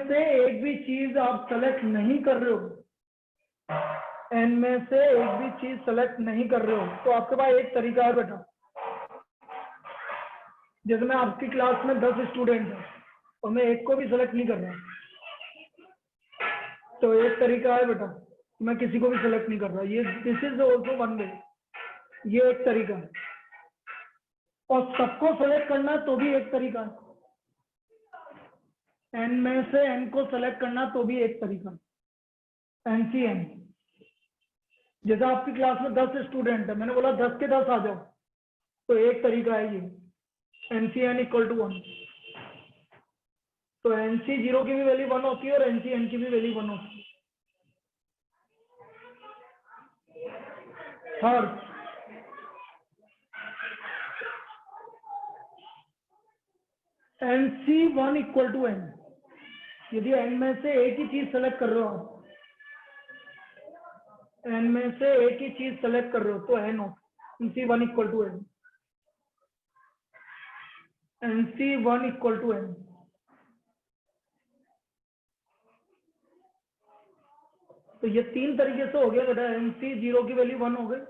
से एक भी चीज आप सेलेक्ट नहीं कर रहे हो, n में से एक भी चीज सेलेक्ट नहीं कर रहे हो, तो आपके पास एक तरीका है बेटा। जैसे मैं आपकी क्लास में 10 स्टूडेंट हैं और मैं एक को भी सेलेक्ट नहीं कर रहा, तो एक तरीका है बेटा, मैं किसी को भी सेलेक्ट नहीं कर रहा, ये this is also one way, ये एक तरीका है। और सबको सेलेक्ट करना तो भी एक तरीका है, n में से n को सेलेक्ट करना तो भी एक तरीका है, NCN। जैसे आपकी क्लास में 10 स्टूडेंट है, मैंने बोला 10 के 10 आ जाओ, तो एक तरीका है ये, NCN इक्वल टू 1। तो NC 0 की भी वैल्यू 1 होती है और NCN की भी वैल्यू 1 होती है। Third, NC1 equal to n। यदि n में से एक ही चीज सेलेक्ट कर रहे हो आप, n में से एक ही चीज सेलेक्ट कर रहे हो, तो n हो NC1 equal to n, NC1 equal to n। तो ये तीन तरीके से हो गया बेटा, NC 0 की वैल्यू 1 हो गई,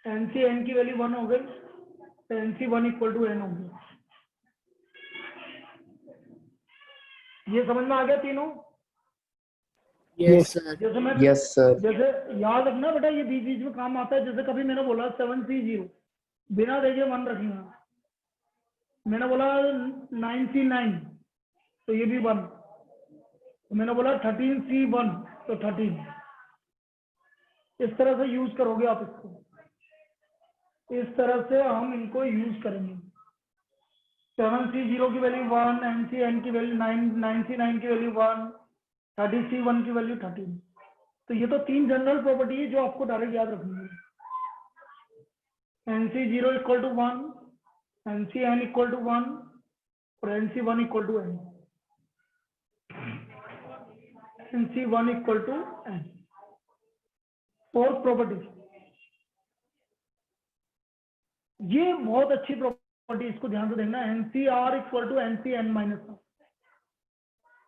NCN की वैल्यू 1 हो गई, NC1 इक्वल टू n हो गया। ये समझ में आ गया तीनों? Yes sir. जैसे मैं जैसे याद रखना बेटा, ये बीच बीच में काम आता है। जैसे कभी मैंने बोला 7C0 बिना देखे 1 रखना, मैंने बोला 9C9 तो ये भी 1, तो मैंने बोला 13C1 तो 13। इस तरह से यूज करोगे आप इसको, इस तरह से हम इनको यूज करेंगे। 7C0 की वैल्यू 1, NCN की वैल्यू 9, 9C9 की वैल्यू 1, 30C1 की वैल्यू 13। तो ये तो तीन जनरल प्रॉपर्टी है जो आपको डायरेक्ट याद रखनी है। NC0 equal to 1, NCN equal to 1 और NC1 equal to n। NC1 equal to n। Fourth property, ये बहुत अच्छी प्रॉपर्टी, इसको ध्यान से देखना। NCR equal to NCN minus r,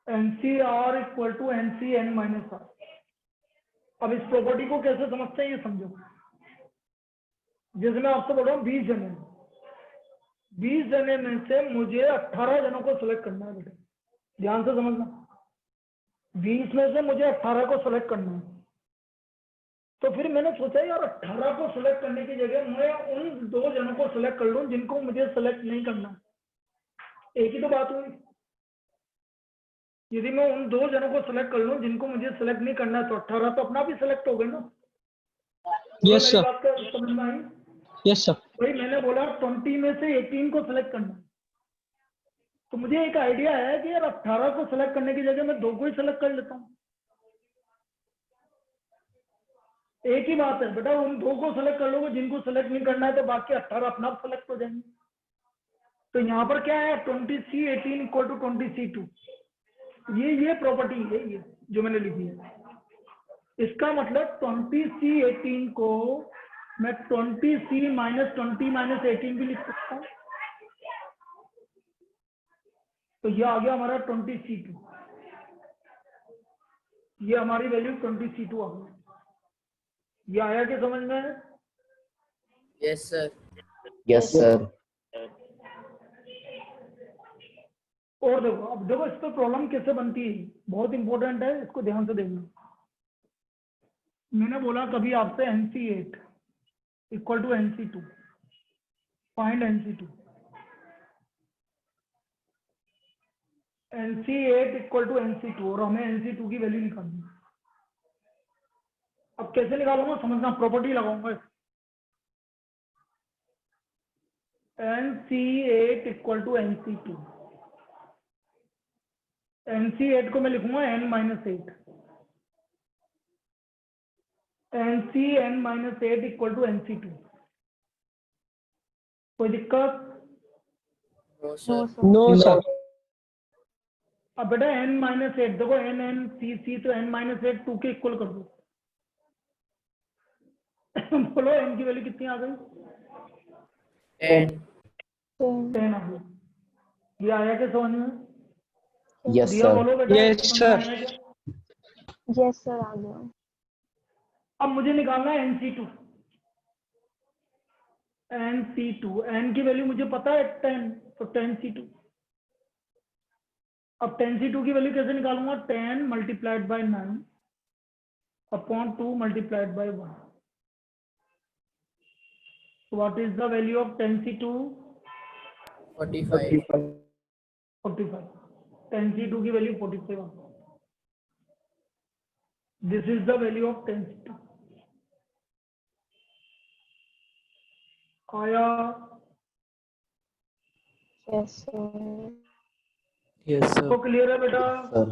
NCR equal to NCN minus r। अब इस प्रॉपर्टी को कैसे समझते हैं ये समझो। जैसे मैं आपसे बोल रहा हूँ 20 जने, 20 जने में से मुझे 18 जनों को सिलेक्ट करना है बेटा, ध्यान से समझना। 20 में से मुझे 18 को सिलेक्ट करना है, तो फिर मैंने सोचा यार 18 को सिलेक्ट करने की जगह मैं उन 2 जनों को सिलेक्ट कर लूं जिनको मुझे सिलेक्ट नहीं करना। एक ही तो बात हुई। यदि मैं उन 2 जनों को सिलेक्ट कर लूं जिनको मुझे सिलेक्ट नहीं करना है, तो 18 तो अपना भी सिलेक्ट हो गए ना। यस मेरी सर। बात का समझ में आई? Yes sir. भाई मैंने बोला 20 में से 18 को सिलेक्ट करना, तो मुझे एक आइडिया है कि यार 18 को सिलेक्ट करने की जगह मैं 2 को ही सिलेक्ट कर लेता हूँ। एक ही बात है बेटा, उन 2 को सिलेक्ट कर लोगे जिनको सिलेक्ट नहीं करना है, तो बाकी 18 अपना आप सिलेक्ट हो जाएंगे। तो यहाँ पर क्या है, 20C18 इक्वल टू 20C2, ये प्रॉपर्टी है ये जो मैंने लिखी है। इसका मतलब 20C18 को मैं 20C माइनस 20 माइनस 18 भी लिख सकता हूँ। तो ये आ गया हमारा 20C2, ये हमारी वैल्यू 20C2 आ गई। ये आया क्या समझ में? Yes sir. Yes sir. और देखो, अब देखो इस पर प्रॉब्लम कैसे बनती है, बहुत इंपॉर्टेंट है, इसको ध्यान से देखना। मैंने बोला कभी आपसे NC8 equal to NC2, find NC2। NC8 equal to NC2 और हमें NC2 की वैल्यू निकालनी है। अब कैसे निकालूंगा समझना, प्रॉपर्टी लगाऊंगा। NC8 equal to NC2, NC8 को मैं लिखूंगा n minus 8, NCN minus 8 equal to NC2। कोई दिक्कत? No sir. No sir. अब बेटा n माइनस 8 देखो, NNCC तो n माइनस 8 2 के इक्वल कर दो। बोलो n की वैल्यू कितनी आ गई? 10। 10 आ गई। ये आया क्या समझ में? Yes, दिया sir. बोलो बेटा, Yes, समझ में sir. आया क्या? Yes, sir, आ गया. अब मुझे निकालना है NC2. NC2, N की वैल्यू मुझे पता है 10, तो 10C2. अब 10C2 की वैल्यू कैसे निकालूंगा? 10 multiplied by 9 upon 2 multiplied by 1. What is the value of 10C2? 45. 45. 10C2 की value 47. This is the value of 10C2. आया? Yes, sir. Yes, सबको क्लियर है बेटा? Sir.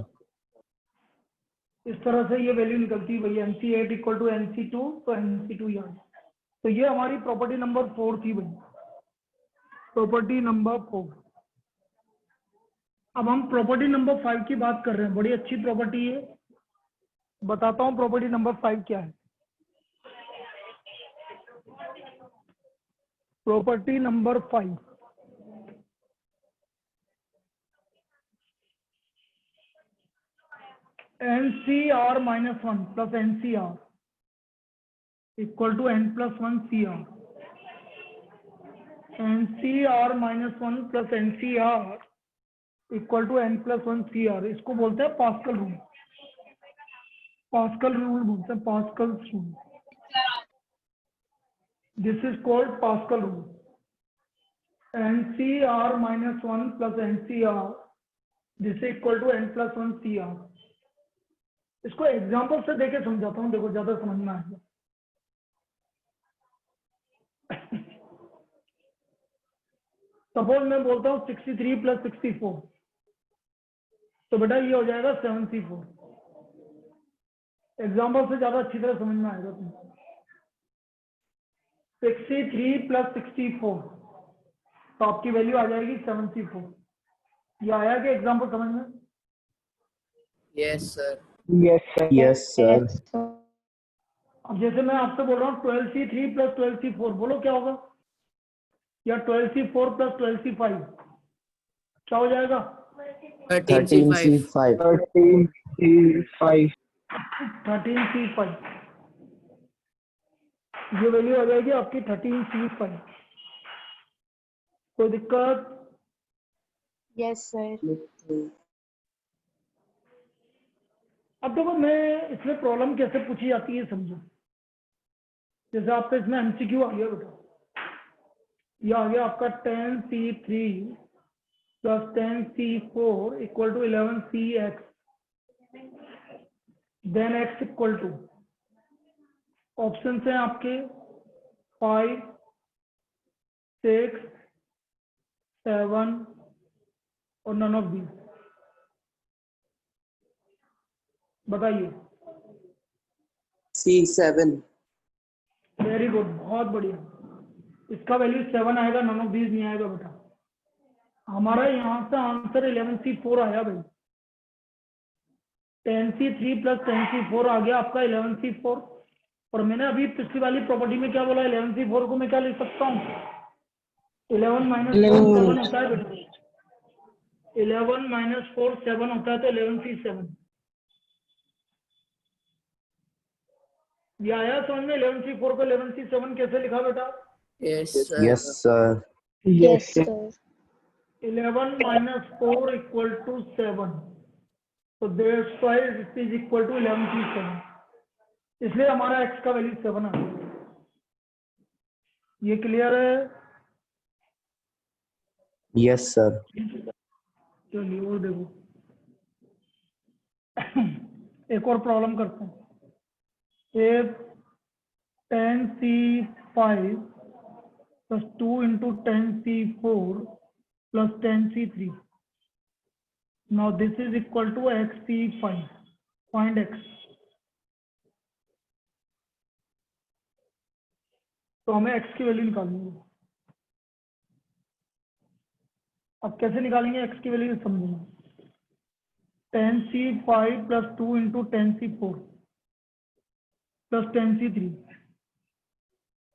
इस तरह से ये वैल्यू निकलती है भैया. NC8 इक्वल टू NC2, तो NC2 यहाँ. तो ये हमारी प्रॉपर्टी नंबर 4 थी भाई. Property number 4. अब हम प्रॉपर्टी नंबर 5 की बात कर रहे हैं. बड़ी अच्छी प्रॉपर्टी है. बताता हूँ प्रॉपर्टी नंबर 5 क्या है. Property number 5. NCR minus 1 plus NCR equal to N plus 1 CR. NCR minus 1 plus NCR equal to N plus 1 CR. इसको बोलते हैं पास्कल रूल. पास्कल रूल बोलते हैं. Pascal rule. This is called Pascal rule. NCR minus 1 plus NCR, this is equal to N plus 1 CR. इसको example से देके समझाता हूँ. देखो ज्यादा समझ में आएगा. सपोज मैं बोलता हूँ 63 प्लस 64, तो बेटा ये हो जाएगा 7C4. एग्जाम्पल से ज्यादा अच्छी तरह समझ में आएगा तुमको. 63 प्लस 64, तो आपकी वैल्यू आ जाएगी 7C4. ये आया कि एग्जाम्पल समझ में? Yes, sir. Yes, sir. Yes, sir. अब जैसे मैं आपसे बोल रहा हूँ 12C3 प्लस 12C4, बोलो क्या होगा? या 12C4 प्लस 12C5 क्या हो जाएगा? 13C5. 13C5. 13C5. ये वैल्यू आ जाएगी आपकी 13C5. कोई दिक्कत? Yes, sir. अब देखो मैं इसमें प्रॉब्लम कैसे पूछी जाती है समझो. जैसे आपका इसमें MCQ आ गया बेटा. ये आ गया आपका 10C3 plus 10C4 equal to 11CX. Then X equal to, option हैं आपके 5, 6, 7 और नन ऑफ दीज. बताइए. C7. वेरी गुड, बहुत बढ़िया. इसका वैल्यू 7 आएगा, नन ऑफ दीज नहीं आएगा बेटा. हमारा यहाँ से आंसर 11C4 आया भाई. 10C3 प्लस 10C4 आ गया आपका 11C4. और मैंने अभी पिछली वाली प्रॉपर्टी में क्या बोला? 11C4 को मैं क्या लिख सकता हूँ? 11 माइनस 4 7 होता है बेटा. 11 माइनस 4 7 होता है, तो 11C7. ये आया समझ में? 11C4 को 11C7 कैसे लिखा बेटा? Yes, sir. Yes, sir. Yes, sir. 11 minus 4 equal to 7. So that's why it is equal to 11C7. इसलिए हमारा x का वैल्यू 7 आ गया. ये क्लियर है? Yes, sir. चलिए और देखो. एक और प्रॉब्लम करते हैं. If 10C5 plus 2 into 10C4 plus 10C3. Now this is equal to XC5. Find X. तो हमें X की वैल्यू निकालनी है. अब कैसे निकालेंगे X की वैल्यू समझेंगे. 10C5 plus 2 into 10C4 plus 10C3.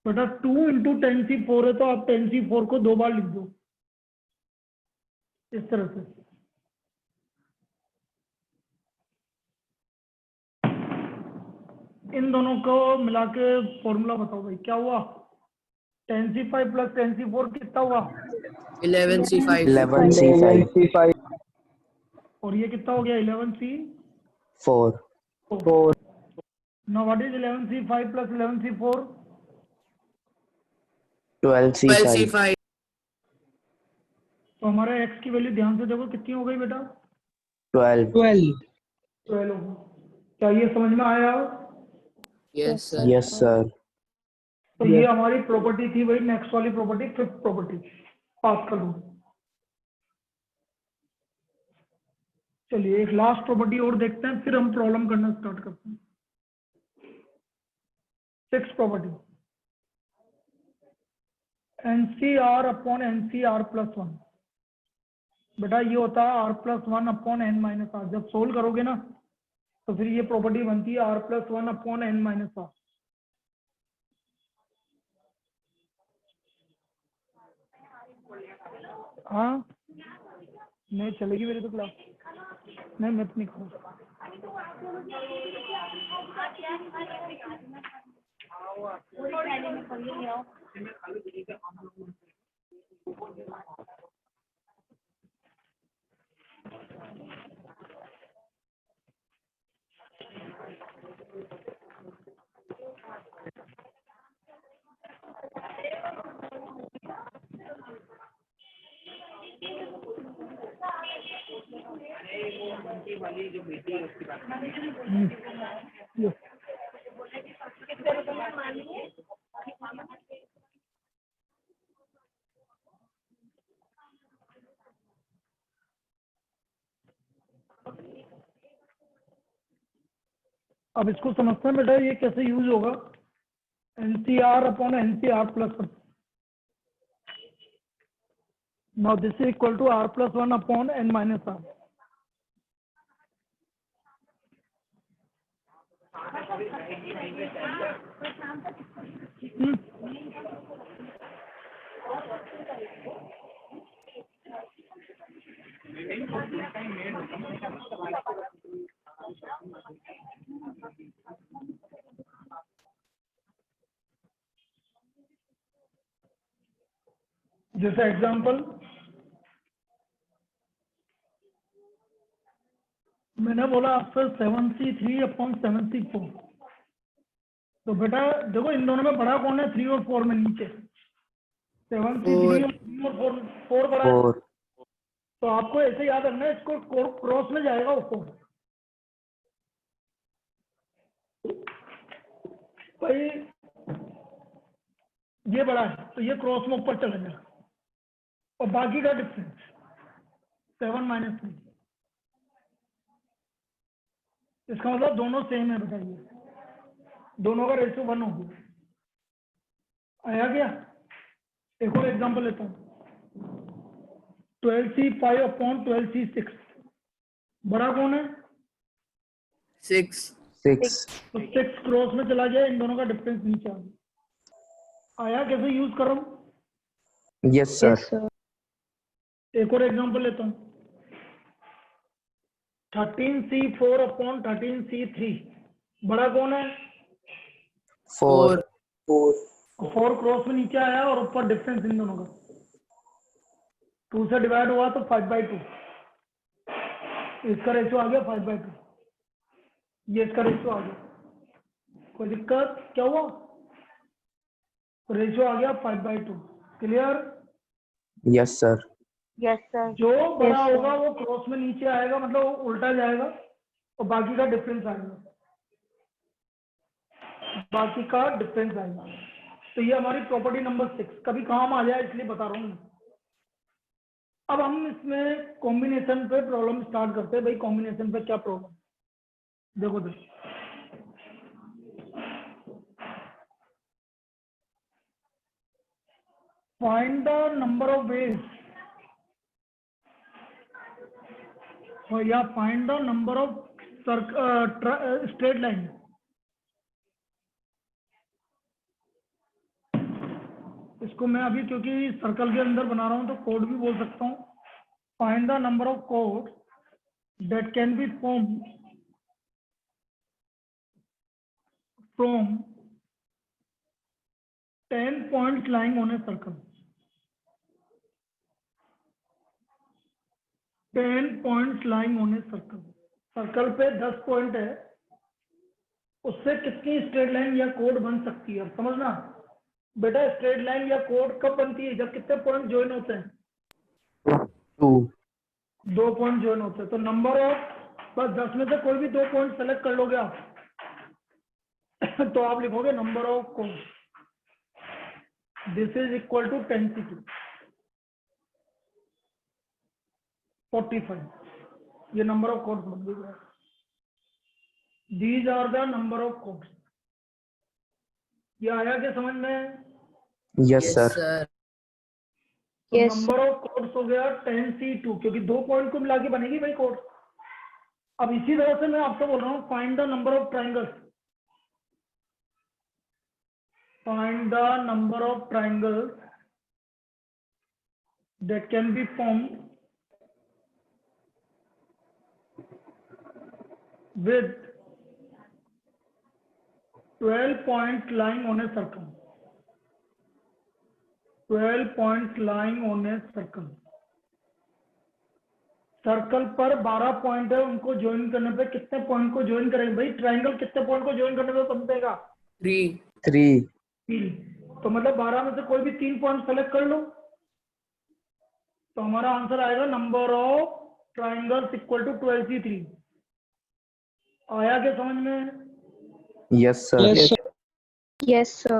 बेटा 2 into 10C4 है, तो आप 10C4 को 2 बार लिख दो इस तरह से. इन दोनों को मिला के फॉर्मूला बताओ भाई, क्या हुआ? 10c5 प्लस 10c4 कितना हुआ? 11C5. 11C5 11C5 और ये कितना हो गया? 11c 4 4. Now what is 11c5 plus 11c4? 12C5 12C5. तो हमारे x की वैल्यू ध्यान से देखो कितनी हो गई बेटा? 12 12 12 हो गई. क्या ये समझ में आया? Yes, sir. yes sir तो ये हमारी प्रॉपर्टी थी भाई, नेक्स्ट वाली प्रॉपर्टी, फिफ्थ प्रॉपर्टी पास कर दूं. चलिए एक लास्ट प्रॉपर्टी और देखते हैं, फिर हम प्रॉब्लम करना स्टार्ट करते हैं. Six property, NCR upon NCR plus 1. बेटा ये होता है R plus 1 upon N minus R. जब सोल्व करोगे ना तो फिर ये प्रॉपर्टी बनती है R plus 1 upon N minus R. हाँ नहीं चलेगी मेरी तो क्लास. नहीं मैं तो नहीं करूँगा. Yes. अब इसको समझते हैं बेटा ये कैसे यूज होगा. NCR upon NCR plus 1. Now this is equal to R plus 1 upon N minus R. जैसे एग्जांपल मैंने बोला आपसे 7c3 अपॉन 7c4. तो बेटा देखो इन दोनों में बड़ा कौन है? 3 और 4 में नीचे 7c3 और 3 और 4 बड़ा है. 4 तो आपको ऐसे याद रखना है, इसको क्रॉस में जाएगा वो 4. भाई ये बड़ा है तो ये क्रॉस में ऊपर चला जाएगा और बाकी का डिफरेंस 7 माइनस 3. इसका मतलब दोनों सेम है. बताइए दोनों का रेशियो 1 हो गया. आया क्या? एक और एग्जांपल लेता हूँ. 12c5 upon 12c6. बड़ा कौन है? 6. 6 तो 6 क्रॉस में चला जाए, इन दोनों का डिफरेंस नीचे आ गया. आया कैसे यूज कर रहा हूँ? yes sir Yes, sir. एक और एग्जांपल लेता हूँ. 13c4 upon 13c3. बड़ा कौन है? 4 4 क्रॉस में नीचे आया और ऊपर डिफरेंस इन दोनों का 2 से डिवाइड हुआ तो 5/2. इसका रेशियो आ गया 5/2. ये इसका रेशियो आ गया. कोई दिक्कत? क्या हुआ? रेशियो आ गया 5/2. Clear? yes sir Yes, sir. जो बड़ा Yes, sir. होगा वो क्रॉस में नीचे आएगा, मतलब वो उल्टा जाएगा और बाकी का डिफरेंस आएगा. बाकी का डिफरेंस आएगा. तो ये हमारी प्रॉपर्टी नंबर 6 कभी काम आ जाए इसलिए बता रहा हूँ. अब हम इसमें कॉम्बिनेशन पे प्रॉब्लम स्टार्ट करते हैं. भाई कॉम्बिनेशन पे क्या प्रॉब्लम? देखो देखो find the number of ways या find the number of straight line. इसको मैं अभी क्योंकि सर्कल के अंदर बना रहा हूं तो कोड भी बोल सकता हूं. Find the number of code that can be form from 10 points lying on a circle. 10 points lying on a circle. Circle पे 10 पॉइंट है, उससे कितनी स्ट्रेट लाइन या कोड बन सकती है? समझना बेटा, स्ट्रेट लाइन या कोड कब बनती है? जब कितने पॉइंट ज्वाइन होते हैं? 2. 2 पॉइंट ज्वाइन होते हैं। तो नंबर ऑफ, बस 10 में से कोई भी 2 पॉइंट सेलेक्ट कर लोगे आप तो आप लिखोगे number of code, this is equal to 10c2 45। ये नंबर ऑफ कोड्स बन गए। These are the number of codes. ये आया क्या समझ में? Yes, Yes, sir. sir. Yes, number of codes हो गया 10c2, क्योंकि 2 पॉइंट को मिला के बनेगी भाई कोड। अब इसी तरह से मैं आपसे बोल रहा हूँ, find the number of triangles. Find the number of triangles that can be formed with 12 points lying on a circle. 12 points lying on a circle. Circle पर 12 पॉइंट है, उनको ज्वाइन करने पे कितने पॉइंट को ज्वाइन करेंगे भाई? ट्राइंगल कितने पॉइंट को ज्वाइन करने पे बनतेगा? 3. 3. 3। तो मतलब 12 में से कोई भी 3 पॉइंट सेलेक्ट कर लो, तो हमारा आंसर आएगा number of triangles equal to 12c3। आया क्या समझ में? Yes, sir. Yes, sir. yes, sir.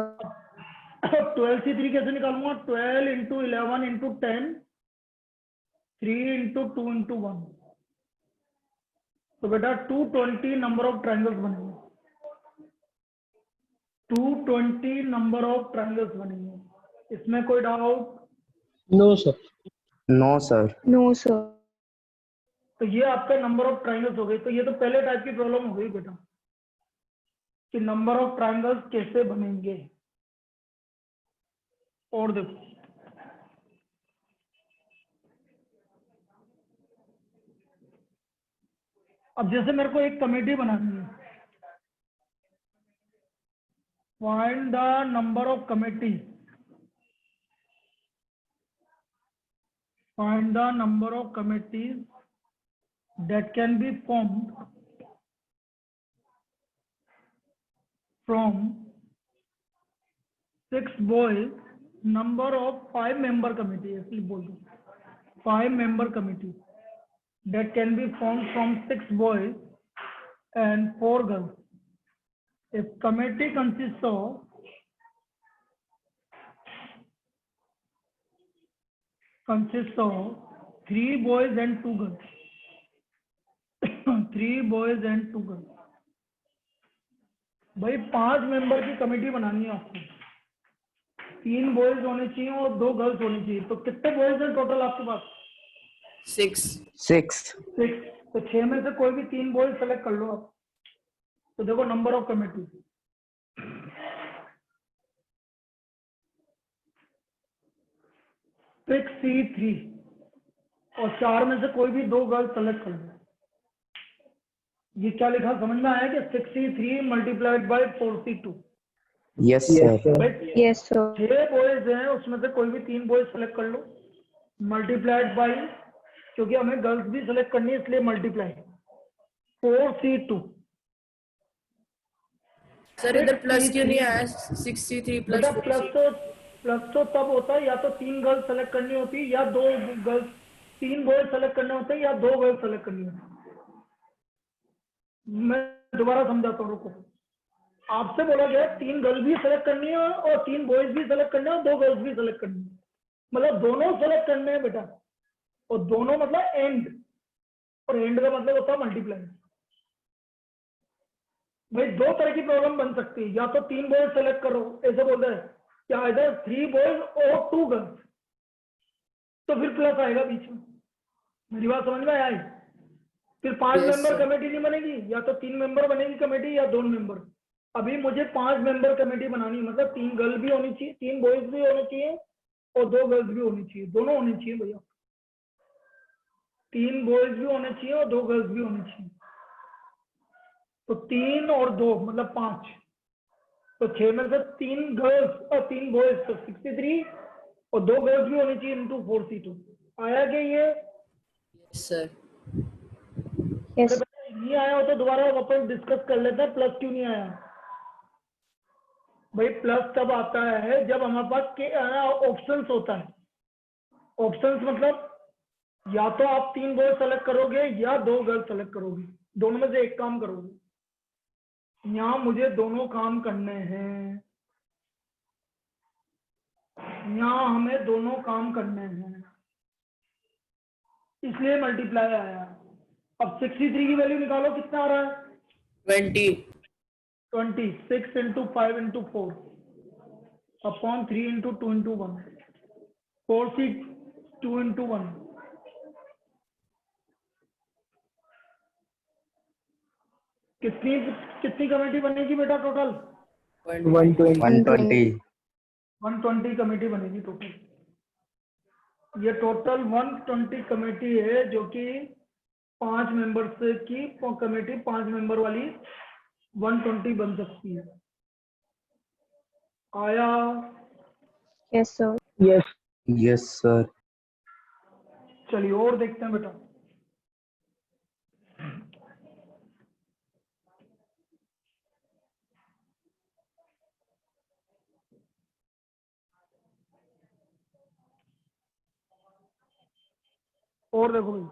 12c3 कैसे निकालूंगा? 12 इंटू 11 इंटू 10, 3 इंटू 2 इंटू 1। तो बेटा 220 नंबर ऑफ ट्राइंगल्स बनेंगे। 220 नंबर ऑफ ट्राइंगल्स बनेंगे। इसमें कोई doubt? No, sir. No, sir. No, sir. तो ये आपका नंबर ऑफ ट्राइंगल्स हो गई। तो ये तो पहले टाइप की प्रॉब्लम हो गई बेटा, कि नंबर ऑफ ट्राइंगल्स कैसे बनेंगे। और देखो, अब जैसे मेरे को एक कमेटी बनानी है, find the number of committees. Find the number of committees that can be formed from 6 boys, number of 5 member committee, actually बोल दो 5 member committee that can be formed from 6 boys and 4 girls. If committee consists of 3 boys and 2 girls. 3 boys and 2 girls. भाई 5 member की committee बनानी है आपको। 3 boys होने चाहिए और 2 गर्ल्स होनी चाहिए। तो कितने बॉयज हैं टोटल आपके पास? 6. 6. 6। तो 6 में से कोई भी 3 बॉयज सेलेक्ट कर लो आप। तो देखो नंबर ऑफ कमेटी 6c3, और 4 में से कोई भी 2 गर्ल्स सेलेक्ट कर लो। ये क्या लिखा समझ में आया कि 6c3 multiplied by 4c2। Yes, sir. Yes, sir. 6 boys हैं, उसमें से कोई भी 3 बॉयज सेलेक्ट कर लो, मल्टीप्लाइड बाय, क्योंकि हमें गर्ल्स भी सेलेक्ट करनी है इसलिए मल्टीप्लाई 4c2। सर इधर प्लस क्यों नहीं आया? 6c3 बेटा प्लस प्लस तो तब होता है, या तो 3 गर्ल्स सेलेक्ट करनी होती है, या 2 गर्ल्स, 3 बॉयज सेलेक्ट करने होते हैं, या 2 गर्ल्स सेलेक्ट करनी होती है। मैं दोबारा समझाता हूँ, रुको। आपसे बोला गया 3 गर्ल भी सेलेक्ट करनी है और 3 बॉयज भी सेलेक्ट करने हैं और 2 गर्ल्स भी सेलेक्ट करनी है, मतलब दोनों सेलेक्ट करने हैं बेटा। और दोनों मतलब एंड, और एंड का मतलब होता है मल्टीप्लाई। भाई 2 तरह की प्रॉब्लम बन सकती है, या तो 3 बॉयज सेलेक्ट करो, ऐसे बोलते हैं, या इधर 3 बॉयज और 2 गर्ल्स, तो फिर प्लस आएगा बीच में। मेरी बात समझ में आई? फिर 5 Yes, मेंबर sir. कमेटी नहीं बनेगी, या तो 3 मेंबर बनेगी कमेटी, या 2 मेंबर। अभी मुझे 5 मेंबर कमेटी बनानी, मतलब 3 गर्ल भी होनी चाहिए, 3 बॉयज भी होने चाहिए और 2 गर्ल्स भी होनी चाहिए, दोनों होनी चाहिए भैया। 3 बॉयज भी होने चाहिए और 2 गर्ल्स भी होनी चाहिए। तो 3 और 2 मतलब 5। तो 6 में से 3 गर्ल्स और 3 बॉयज, तो 63, और 2 गर्ल्स भी होनी चाहिए इनटू 4C2। आया क्या ये? Yes, sir. Yes. नहीं आया हो तो दोबारा वापस डिस्कस कर लेते हैं। प्लस क्यों नहीं आया भाई? प्लस तब आता है जब हमारे पास ऑप्शंस होता है। ऑप्शंस मतलब या तो आप 3 बॉय सेलेक्ट करोगे या 2 गर्ल सेलेक्ट करोगे, दोनों में से एक काम करोगे। यहाँ मुझे दोनों काम करने हैं, यहाँ हमें दोनों काम करने हैं, इसलिए मल्टीप्लाई आया। अब 63 की वैल्यू निकालो, कितना आ रहा है? 20. 26 into 5 into 4 upon 3 into 2 into 1, 4C2 into 1। कितनी कितनी कमेटी बनेगी बेटा टोटल? 120. 120. 120 कमेटी बनेगी टोटल। ये टोटल 120 कमेटी है, जो कि 5 मेंबर्स की कमेटी, 5 मेंबर वाली 120 बन सकती है। आया? Yes, sir. Yes, sir. चलिए और देखते हैं बेटा। और देखो भाई,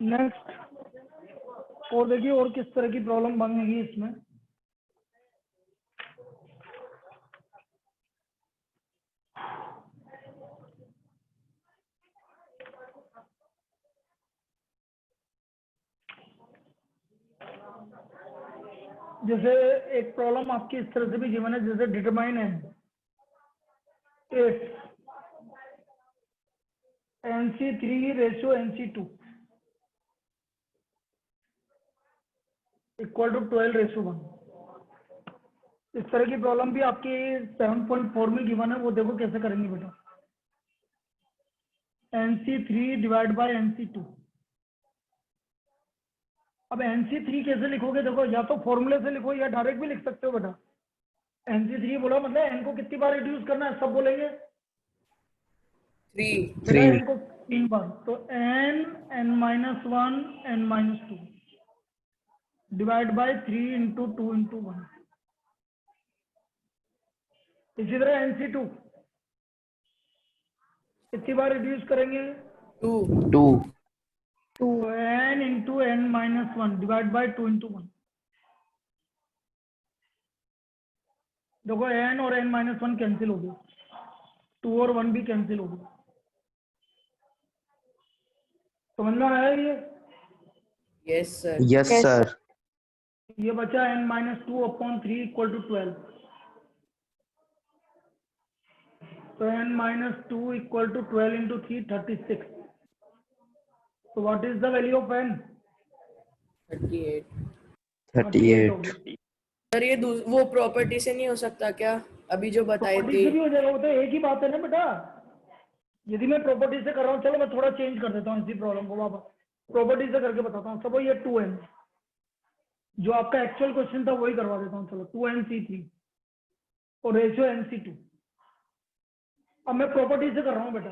नेक्स्ट और देखिए और किस तरह की प्रॉब्लम बनेगी इसमें। जैसे एक प्रॉब्लम आपकी इस तरह से भी गिवन है, जैसे डिटरमाइन है 8 NC3 ratio NC2 equal to 12 ratio 1। इस तरह की प्रॉब्लम भी आपकी 7.4 में गिवन है, वो देखो कैसे करेंगे बेटा। NC3 divide by NC2। अब NC3 कैसे लिखोगे? देखो, या तो फॉर्मूले से लिखो या डायरेक्ट भी लिख सकते हो बेटा। NC3 बोला मतलब n को कितनी बार रिड्यूस करना है, सब बोलेंगे 3. बेटा। 3. n को 3 बार, तो n, n-1, n-2 divide by 3 into 2 into 1। इसी तरह NC2 कितनी बार रिड्यूस करेंगे? 2. 2. तो n into n-1 divide by 2 into 1। देखो n और n-1 कैंसिल हो गए, 2 और 1 भी कैंसिल हो गए। समझ में आया ये? Yes, sir. Yes, Yes, sir. ये बचा n-2 अपॉन 3 इक्वल टू 12। तो n-2 इक्वल टू 12 इंटू 3 36। तो what is the value of n? 38. 38 हो 38. गई। सर ये वो प्रॉपर्टी से नहीं हो सकता क्या, अभी जो बताई प्रॉपर्टी थी? से भी हो जाएगा, वो तो एक ही बात है ना बेटा। यदि मैं प्रॉपर्टी से कर रहा हूँ, चलो मैं थोड़ा चेंज कर देता हूँ इसी प्रॉब्लम को, वापस प्रॉपर्टी से करके बताता हूँ। सपोज ये 2n, जो आपका एक्चुअल क्वेश्चन था वही करवा देता हूँ। चलो 2nC3 और रेशियो NC2। अब मैं प्रॉपर्टी से कर रहा हूँ बेटा,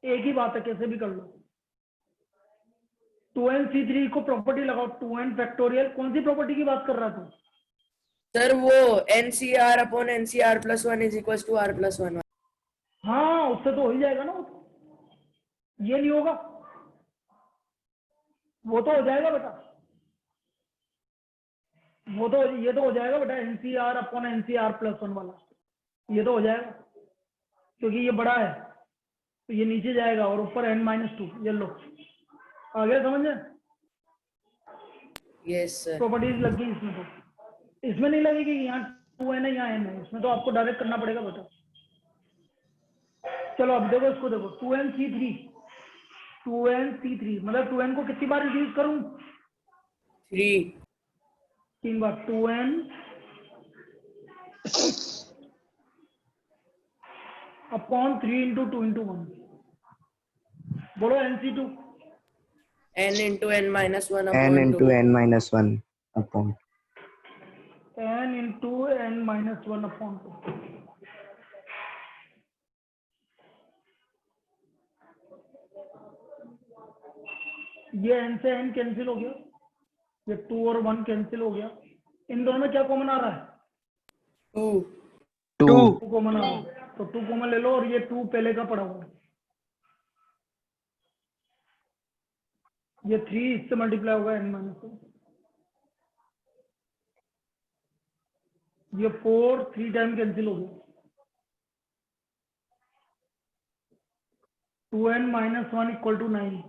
एक ही बात है, कैसे भी कर लो। 2nC3 को प्रॉपर्टी लगाओ, 2n फैक्टोरियल। कौन सी प्रॉपर्टी की बात कर रहा था? सर वो NCR upon NCR plus 1 is equal to R plus 1। हाँ, उससे तो हो ही जाएगा ना। वो तो ये नहीं होगा, वो तो हो जाएगा बेटा। वो तो ये तो हो जाएगा बेटा, NCR अपॉन NCR प्लस 1 वाला, ये तो हो जाएगा क्योंकि ये बड़ा है, तो ये नीचे जाएगा और ऊपर n-2। ये लो, आ गया समझ में? Yes sir. प्रॉपर्टीज लग गई इसमें। तो इसमें नहीं लगेगी, यहाँ 2n है, यहाँ n है, इसमें तो आपको डायरेक्ट करना पड़ेगा बेटा। चलो अब देखो, इसको देखो, 2nC3 मतलब 2n को कितनी बार रिड्यूस करूं? 3. 3 बार। 2n upon 3 into 2 into 1। बोलो NC2। n into n minus 1 n upon into 2. n minus 1 upon n into n minus 1 upon 2। ये n से n कैंसिल हो गया, ये 2 और 1 कैंसिल हो गया। इन दोनों में क्या कॉमन आ रहा है? 2. 2 2 कॉमन आ रहा है, तो 2 कॉमन ले लो और ये 2 पहले का पड़ा हुआ है। ये 3 इससे मल्टीप्लाई होगा n माइनस 1। ये 4 3 टाइम कैंसिल हो गया। 2n minus 1 equal to 9।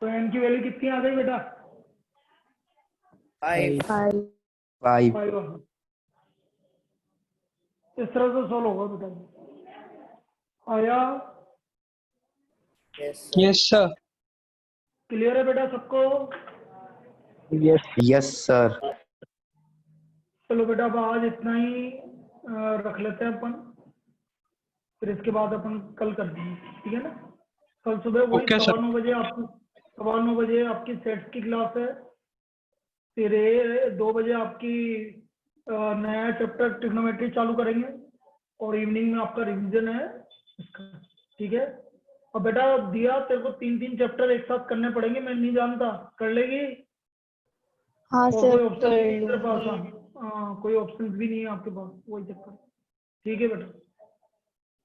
तो n की वैल्यू कितनी आ गई बेटा? 5. 5, 5 5। इस तरह से सोल्व होगा बेटा। आया? Yes, sir. Yes, sir. Clear है बेटा सबको? yes sir चलो बेटा अब आज इतना ही रख लेते हैं अपन, फिर इसके बाद अपन कल कर देंगे, ठीक है ना? कल सुबह वही Okay, sir. 9:15 बजे आपकी 9:15 बजे आपकी सेट्स की क्लास है। फिर 2 बजे आपकी नया चैप्टर ट्रिग्नोमेट्री चालू करेंगे और इवनिंग में आपका रिवीजन है इसका, ठीक है? और बेटा दिया तेरे को 3 चैप्टर एक साथ करने पड़ेंगे, मैं नहीं जानता, कर लेगी? हाँ और सर कोई ऑप्शन कर नहीं है तेरे पास? लूंगी। हाँ कोई ऑप्शन भी नहीं है आपके पास, वही चक्कर, ठीक है बेटा?